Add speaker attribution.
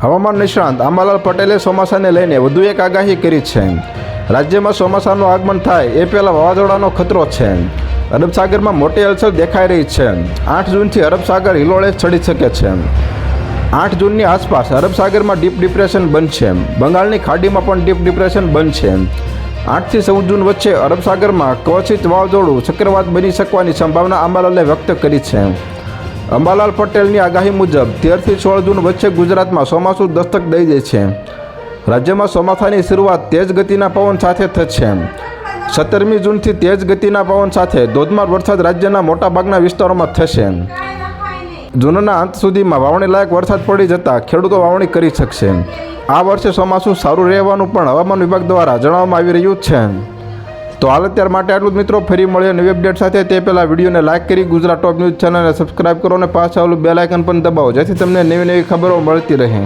Speaker 1: હવામાન નિષ્ણાંત અંબાલાલ પટેલે ચોમાસાને લઈને વધુ એક આગાહી કરી છે। રાજ્યમાં ચોમાસાનું આગમન થાય એ પહેલાં વાવાઝોડાનો ખતરો છે। અરબ સાગરમાં મોટી હલચલ દેખાઈ રહી છે। 8 જૂનથી અરબ સાગર હિલોળે ચડી શકે છે। 8 જૂનની આસપાસ અરબ સાગરમાં ડીપ ડિપ્રેશન બનશે। બંગાળની ખાડીમાં પણ ડીપ ડિપ્રેશન બનશે। 8 થી 14 જૂન વચ્ચે અરબ સાગરમાં ક્વચિત વાવાઝોડું ચક્રવાત બની શકવાની સંભાવના અંબાલાલે વ્યક્ત કરી છે। અંબાલાલ પટેલની આગાહી મુજબ 13 થી 16 જૂન વચ્ચે ગુજરાતમાં ચોમાસું દસ્તક દઈ દે છે। રાજ્યમાં ચોમાસાની શરૂઆત તેજ ગતિના પવન સાથે થશે। 17મી જૂનથી તેજ ગતિના પવન સાથે ધોધમાર વરસાદ રાજ્યના મોટાભાગના વિસ્તારોમાં થશે। જૂનના અંત સુધીમાં વાવણી લાયક વરસાદ પડી જતાં ખેડૂતો વાવણી કરી શકશે। આ વર્ષે ચોમાસું સારું રહેવાનું પણ હવામાન વિભાગ દ્વારા જણાવવામાં આવી રહ્યું છે। તો હાલ અત્યાર માટે આટલું જ મિત્રો, ફરી મળીએ નવી અપડેટ સાથે। તે પહેલાં વિડીયોને લાઇક કરી ગુજરાત ટોપ ન્યૂઝ ચેનલને સબસ્ક્રાઇબ કરો અને પાછળ આવેલું બેલ આઇકન પણ દબાવો, જેથી તમને નવી નવી ખબરો મળતી રહે।